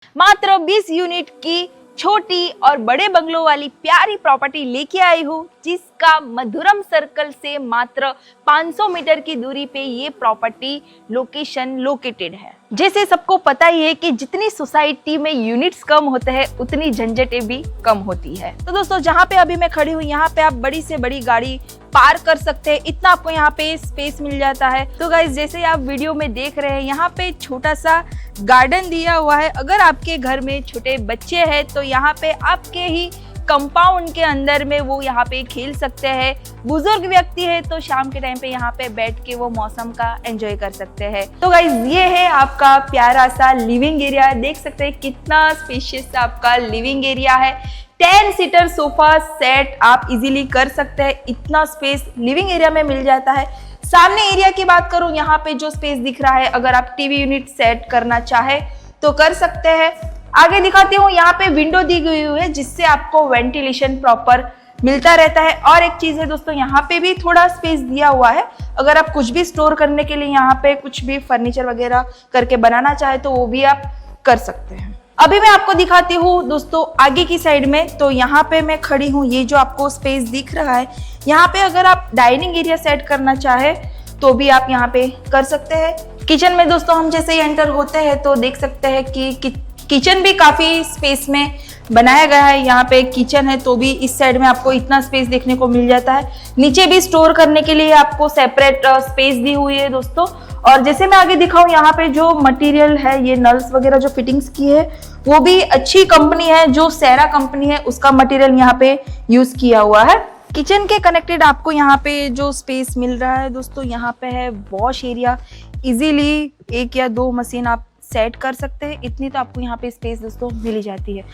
मात्र 20 यूनिट की छोटी और बड़े बंगलों वाली प्यारी प्रॉपर्टी लेके आई हूँ, जिसका मधुरम सर्कल से मात्र 500 मीटर की दूरी पे ये प्रॉपर्टी लोकेशन लोकेटेड है। जैसे सबको पता ही है कि जितनी सोसाइटी में यूनिट्स कम होते हैं उतनी झंझटें भी कम होती है। तो दोस्तों, जहाँ पे अभी मैं खड़ी हूँ यहाँ पे आप बड़ी से बड़ी गाड़ी पार्क कर सकते हैं, इतना आपको यहाँ पे स्पेस मिल जाता है। तो गाइस, जैसे आप वीडियो में देख रहे हैं यहाँ पे छोटा सा गार्डन दिया हुआ है। अगर आपके घर में छोटे बच्चे हैं तो यहाँ पे आपके ही कंपाउंड के अंदर में वो यहाँ पे खेल सकते हैं। बुजुर्ग व्यक्ति है तो शाम के टाइम पे यहाँ पे बैठ के वो मौसम का एंजॉय कर सकते हैं। तो गाइस, ये है आपका प्यारा सा लिविंग एरिया। देख सकते हैं कितना स्पेशियस आपका लिविंग एरिया है। 10 सीटर सोफा सेट आप इजीली कर सकते हैं, इतना स्पेस लिविंग एरिया में मिल जाता है। सामने एरिया की बात करूं, यहाँ पे जो स्पेस दिख रहा है, अगर आप टीवी यूनिट सेट करना चाहे तो कर सकते हैं। आगे दिखाती हूँ, यहाँ पे विंडो दी गई हुई है जिससे आपको वेंटिलेशन प्रॉपर मिलता रहता है। और एक चीज है दोस्तों, यहाँ पे भी थोड़ा स्पेस दिया हुआ है। अगर आप कुछ भी स्टोर करने के लिए यहाँ पे कुछ भी फर्नीचर वगैरह करके बनाना चाहे तो वो भी आप कर सकते हैं। अभी मैं आपको दिखाती हूँ दोस्तों आगे की साइड में। तो यहाँ पे मैं खड़ी हूँ, ये जो आपको स्पेस दिख रहा है, यहाँ पे अगर आप डाइनिंग एरिया सेट करना चाहे तो भी आप यहाँ पे कर सकते हैं। किचन में दोस्तों हम जैसे ही एंटर होते हैं तो देख सकते हैं कि किचन भी काफी स्पेस में बनाया गया है। यहाँ पे किचन है तो भी इस साइड में आपको इतना स्पेस देखने को मिल जाता है। नीचे भी स्टोर करने के लिए आपको सेपरेट स्पेस दी हुई है दोस्तों। और जैसे मैं आगे दिखाऊं, यहाँ पे जो मटेरियल है, ये नल्स वगैरह जो फिटिंग्स की है वो भी अच्छी कंपनी है, जो सेरा कंपनी है उसका मटेरियल यहाँ पे यूज किया हुआ है। किचन के कनेक्टेड आपको यहाँ पे जो स्पेस मिल रहा है दोस्तों, यहाँ पे है वॉश एरिया। इजीली 1 या 2 मशीन आप सेट कर सकते हैं, इतनी तो आपको यहाँ पे स्पेस दोस्तों मिल ही जाती है।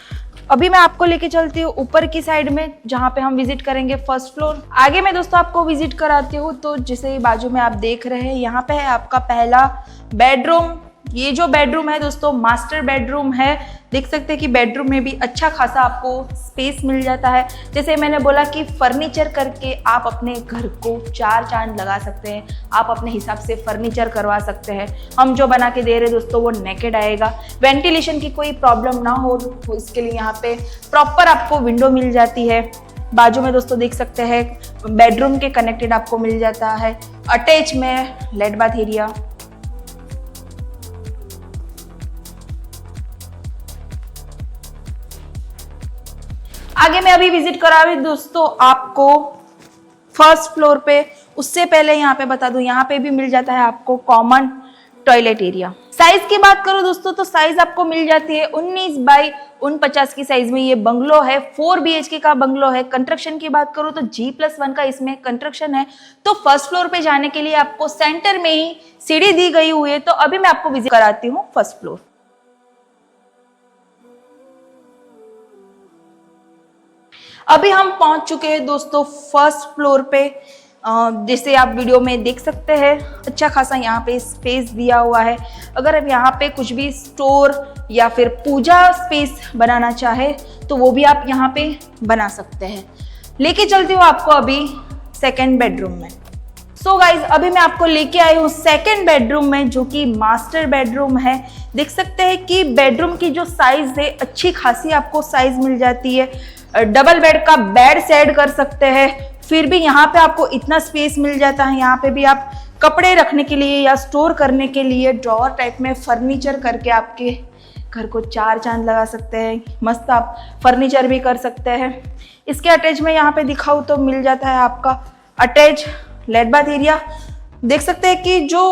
अभी मैं आपको लेके चलती हूँ ऊपर की साइड में, जहाँ पे हम विजिट करेंगे फर्स्ट फ्लोर। आगे मैं दोस्तों आपको विजिट कराती हूँ। तो जैसे बाजू में आप देख रहे हैं, यहाँ पे है आपका पहला बेडरूम। ये जो बेडरूम है दोस्तों मास्टर बेडरूम है। देख सकते हैं कि बेडरूम में भी अच्छा खासा आपको स्पेस मिल जाता है। जैसे मैंने बोला कि फर्नीचर करके आप अपने घर को 4 चांद लगा सकते हैं, आप अपने हिसाब से फर्नीचर करवा सकते हैं। हम जो बना के दे रहे हैं दोस्तों वो नेकेड आएगा, वेंटिलेशन की कोई प्रॉब्लम ना हो तो इसके लिए यहाँ पे प्रॉपर आपको विंडो मिल जाती है। बाजू में दोस्तों देख सकते हैं बेडरूम के कनेक्टेड आपको मिल जाता है अटैच में लेट बाथ एरिया। आगे मैं अभी विजिट करा रही दोस्तों आपको फर्स्ट फ्लोर पे। उससे पहले यहाँ पे बता दूं, यहाँ पे भी मिल जाता है आपको कॉमन टॉयलेट एरिया। साइज की बात करो दोस्तों तो साइज आपको मिल जाती है 19 बाई 49 की साइज में। ये बंगलो है, 4 BHK का बंगलो है। कंस्ट्रक्शन की बात करूं तो G+1 का इसमें कंस्ट्रक्शन है। तो फर्स्ट फ्लोर पे जाने के लिए आपको सेंटर में ही सीढ़ी दी गई हुई है। तो अभी मैं आपको विजिट कराती हूँ फर्स्ट फ्लोर। अभी हम पहुंच चुके हैं दोस्तों फर्स्ट फ्लोर पे। जैसे आप वीडियो में देख सकते हैं अच्छा खासा यहाँ पे स्पेस दिया हुआ है। अगर आप यहाँ पे कुछ भी स्टोर या फिर पूजा स्पेस बनाना चाहे तो वो भी आप यहाँ पे बना सकते हैं। लेके चलती हूँ आपको अभी सेकेंड बेडरूम में। सो गाइज, अभी मैं आपको लेके आई हूँ सेकेंड बेडरूम में, जो कि मास्टर बेडरूम है। देख सकते हैं कि बेडरूम की जो साइज है अच्छी खासी आपको साइज मिल जाती है। डबल बेड का बेड सेट कर सकते हैं। फिर भी यहाँ पे आपको इतना स्पेस मिल जाता है। यहाँ पे भी आप कपड़े रखने के लिए या स्टोर करने के लिए ड्रॉअर टाइप में फर्नीचर करके आपके घर को 4 चांद लगा सकते हैं। मस्त आप फर्नीचर भी कर सकते हैं। इसके अटैच में यहाँ पे दिखाऊँ तो मिल जाता है आपका अटैच लेट बाथ एरिया। देख सकते हैं कि जो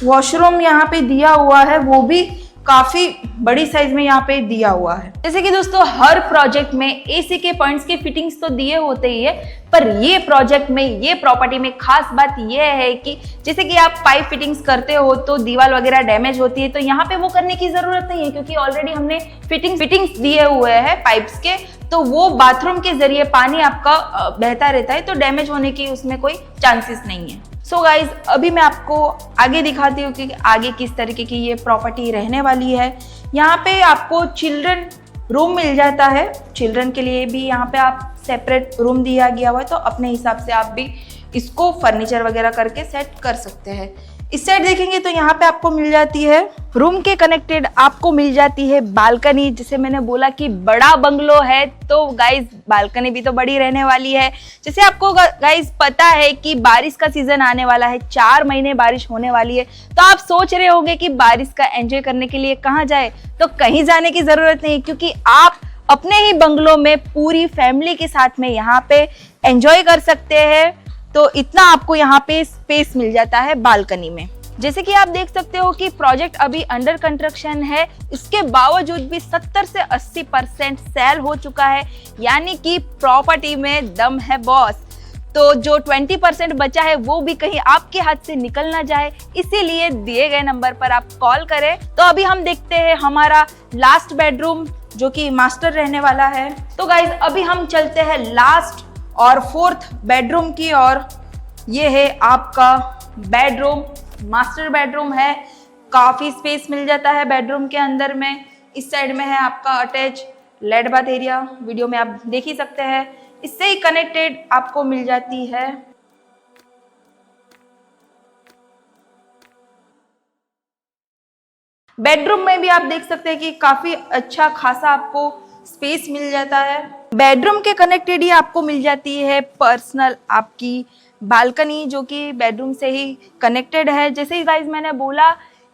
वॉशरूम यहाँ पे दिया हुआ है वो भी काफी बड़ी साइज में यहाँ पे दिया हुआ है। जैसे कि दोस्तों हर प्रोजेक्ट में एसी के पॉइंट्स के फिटिंग्स तो दिए होते ही है, पर ये प्रोजेक्ट में, ये प्रॉपर्टी में खास बात ये है कि जैसे कि आप पाइप फिटिंग्स करते हो तो दीवार वगैरह डैमेज होती है, तो यहाँ पे वो करने की जरूरत नहीं है क्योंकि ऑलरेडी हमने फिटिंग्स दिए हुए हैं पाइप्स के। तो वो बाथरूम के जरिए पानी आपका बहता रहता है, तो डैमेज होने की उसमें कोई चांसेस नहीं है। सो गाइज, अभी मैं आपको आगे दिखाती हूँ कि आगे किस तरीके की ये प्रॉपर्टी रहने वाली है। यहाँ पे आपको चिल्ड्रन रूम मिल जाता है। चिल्ड्रन के लिए भी यहाँ पे आप सेपरेट रूम दिया गया हुआ है, तो अपने हिसाब से आप भी इसको फर्नीचर वगैरह करके सेट कर सकते हैं। इस साइड देखेंगे तो यहाँ पे आपको मिल जाती है रूम के कनेक्टेड आपको मिल जाती है बालकनी। जैसे मैंने बोला कि बड़ा बंगलो है तो गाइस बालकनी भी तो बड़ी रहने वाली है। जैसे आपको गाइस पता है कि बारिश का सीजन आने वाला है, 4 महीने बारिश होने वाली है, तो आप सोच रहे होंगे कि बारिश का एंजॉय करने के लिए कहाँ जाए। तो कहीं जाने की जरूरत नहीं, क्योंकि आप अपने ही बंगलो में पूरी फैमिली के साथ में यहाँ पे एंजॉय कर सकते हैं। तो इतना आपको यहाँ पे स्पेस मिल जाता है बालकनी में। जैसे कि आप देख सकते हो कि प्रोजेक्ट अभी अंडर कंस्ट्रक्शन है, इसके बावजूद भी 70 से 80% सेल हो चुका है, यानी कि प्रॉपर्टी में दम है बॉस। तो जो 20% बचा है वो भी कहीं आपके हाथ से निकल ना जाए, इसीलिए दिए गए नंबर पर आप कॉल करें। तो अभी हम देखते हैं हमारा लास्ट बेडरूम जो कि मास्टर रहने वाला है। तो गाइज अभी हम चलते हैं लास्ट और 4th बेडरूम की ओर। ये है आपका बेडरूम, मास्टर बेडरूम है। काफी स्पेस मिल जाता है बेडरूम के अंदर में। इस साइड में है आपका attach let bath area, video में आप देख ही सकते हैं। इससे ही कनेक्टेड आपको मिल जाती है बेडरूम में भी आप देख सकते हैं कि काफी अच्छा खासा आपको स्पेस मिल जाता है। बेडरूम के कनेक्टेड ही आपको मिल जाती है पर्सनल आपकी बालकनी, जो कि बेडरूम से ही कनेक्टेड है। जैसे ही गाइज मैंने बोला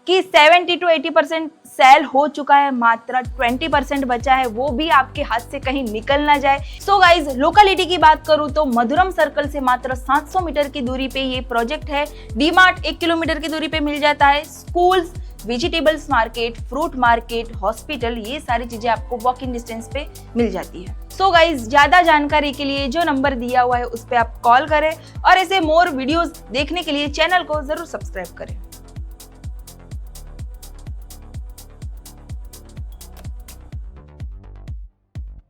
कि 70 to 80% सेल हो चुका है, मात्र 20% बचा है, वो भी आपके हाथ से कहीं निकल ना जाए। सो गाइज लोकेलिटी की बात करूं तो मधुरम सर्कल से मात्र 700 मीटर की दूरी पे ये प्रोजेक्ट है। डी-मार्ट 1 किलोमीटर की दूरी पे मिल जाता है। Schools, vegetables market, fruit market, hospital, ये सारी चीजें आपको वॉकिंग डिस्टेंस पे मिल जाती है। सो गाइज ज्यादा जानकारी के लिए जो नंबर दिया हुआ है उस पर आप कॉल करें और ऐसे मोर वीडियोस देखने के लिए चैनल को जरूर सब्सक्राइब करें।